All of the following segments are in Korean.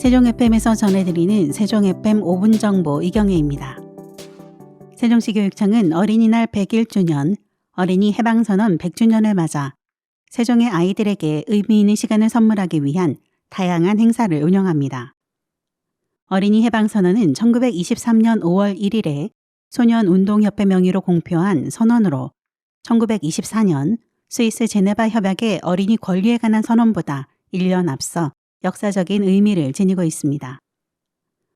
세종 FM에서 전해드리는 세종 FM 5분 정보 이경혜입니다. 세종시 교육청은 어린이날 101주년, 어린이 해방선언 100주년을 맞아 세종의 아이들에게 의미 있는 시간을 선물하기 위한 다양한 행사를 운영합니다. 어린이 해방선언은 1923년 5월 1일에 소년운동협회 명의로 공표한 선언으로 1924년 스위스 제네바 협약의 어린이 권리에 관한 선언보다 1년 앞서 역사적인 의미를 지니고 있습니다.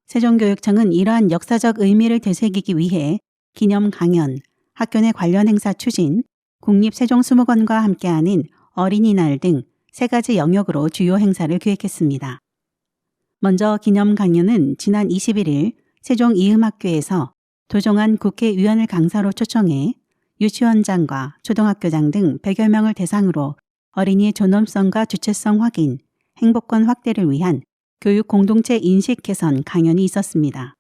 세종교육청은 이러한 역사적 의미를 되새기기 위해 기념 강연, 학교 내 관련 행사 추진, 국립세종수목원과 함께하는 어린이날 등 3가지 영역으로 주요 행사를 기획했습니다. 먼저 기념 강연은 지난 21일 세종이음학교에서 도종환 국회의원을 강사로 초청해 유치원장과 초등학교장 등 100여 명을 대상으로 어린이의 존엄성과 주체성 확인, 행복권 확대를 위한 교육 공동체 인식 개선 강연이 있었습니다.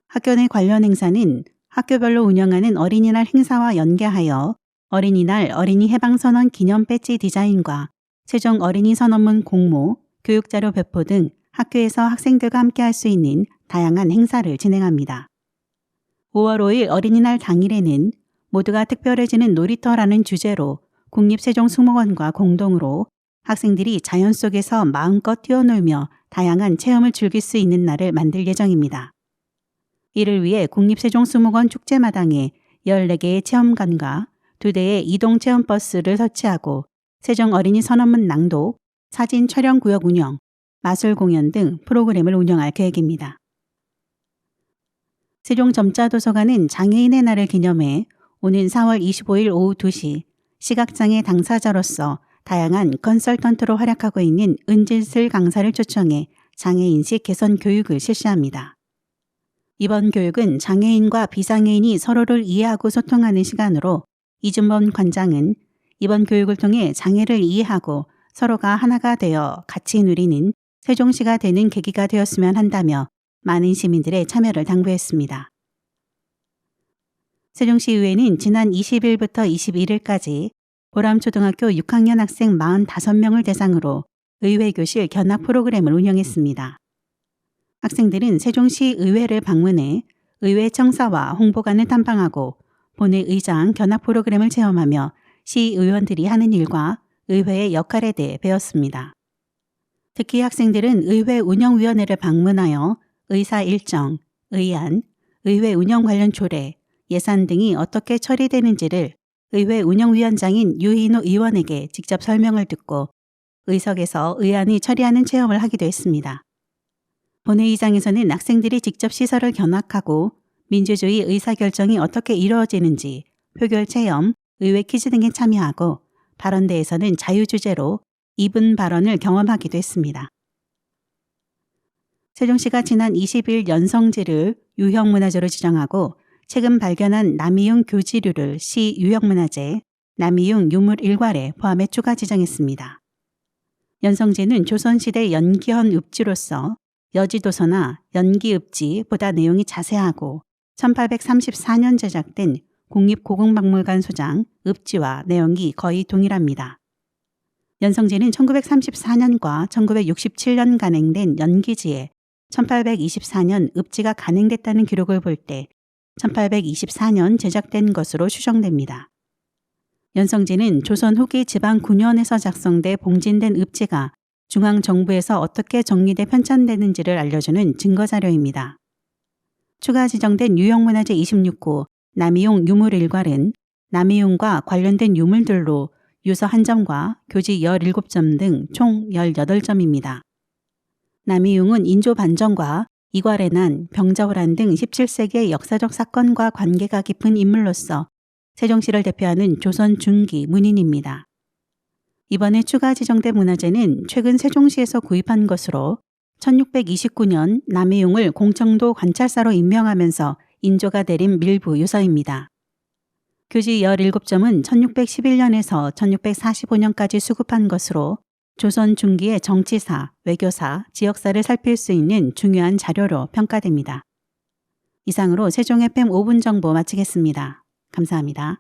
학교 내 관련 행사는 학교별로 운영하는 어린이날 행사와 연계하여 어린이날 어린이 해방선언 기념 배지 디자인과 세종 어린이 선언문 공모, 교육자료 배포 등 학교에서 학생들과 함께 할 수 있는 다양한 행사를 진행합니다. 5월 5일 어린이날 당일에는 모두가 특별해지는 놀이터라는 주제로 국립세종수목원과 공동으로 학생들이 자연 속에서 마음껏 뛰어놀며 다양한 체험을 즐길 수 있는 날을 만들 예정입니다. 이를 위해 국립세종수목원 축제마당에 14개의 체험관과 2대의 이동체험버스를 설치하고 세종 어린이 선언문 낭독, 사진 촬영 구역 운영, 마술 공연 등 프로그램을 운영할 계획입니다. 세종점자도서관은 장애인의 날을 기념해 오는 4월 25일 오후 2시 시각장애 당사자로서 다양한 컨설턴트로 활약하고 있는 은진슬 강사를 초청해 장애인식 개선 교육을 실시합니다. 이번 교육은 장애인과 비장애인이 서로를 이해하고 소통하는 시간으로 이준범 관장은 이번 교육을 통해 장애를 이해하고 서로가 하나가 되어 같이 누리는 세종시가 되는 계기가 되었으면 한다며 많은 시민들의 참여를 당부했습니다. 세종시의회는 지난 20일부터 21일까지 보람초등학교 6학년 학생 45명을 대상으로 의회교실 견학 프로그램을 운영했습니다. 학생들은 세종시 의회를 방문해 의회 청사와 홍보관을 탐방하고 본회 의장 견학 프로그램을 체험하며 시의원들이 하는 일과 의회의 역할에 대해 배웠습니다. 특히 학생들은 의회 운영위원회를 방문하여 의사 일정, 의안, 의회 운영 관련 조례, 예산 등이 어떻게 처리되는지를 의회 운영위원장인 유인호 의원에게 직접 설명을 듣고 의석에서 의안이 처리하는 체험을 하기도 했습니다. 본회의장에서는 학생들이 직접 시설을 견학하고 민주주의 의사결정이 어떻게 이루어지는지 표결 체험, 의회 퀴즈 등에 참여하고 발언대에서는 자유주제로 2분 발언을 경험하기도 했습니다. 세종시가 지난 20일 연성지를 유형문화재로 지정하고 최근 발견한 남이용 교지류를 시 유형문화재, 남이용 유물일괄에 포함해 추가 지정했습니다. 연성지는 조선시대 연기현 읍지로서 여지도서나 연기읍지보다 내용이 자세하고 1834년 제작된 국립고궁박물관 소장 읍지와 내용이 거의 동일합니다. 연성지는 1934년과 1967년 간행된 연기지에 1824년 읍지가 간행됐다는 기록을 볼 때 1824년 제작된 것으로 추정됩니다. 연성지는 조선 후기 지방 9년에서 작성돼 봉진된 읍지가 중앙정부에서 어떻게 정리돼 편찬되는지를 알려주는 증거자료입니다. 추가 지정된 유형문화재 26호 남이용 유물일괄은 남이용과 관련된 유물들로 유서 1점과 교지 17점 등 총 18점입니다. 남이용은 인조 반정과 이괄의 난, 병자호란 등 17세기의 역사적 사건과 관계가 깊은 인물로서 세종시를 대표하는 조선 중기 문인입니다. 이번에 추가 지정된 문화재는 최근 세종시에서 구입한 것으로 1629년 남이용을 공청도 관찰사로 임명하면서 인조가 내린 밀부 유서입니다. 교지 17점은 1611년에서 1645년까지 수급한 것으로 조선 중기의 정치사, 외교사, 지역사를 살필 수 있는 중요한 자료로 평가됩니다. 이상으로 세종 FM 5분 정보 마치겠습니다. 감사합니다.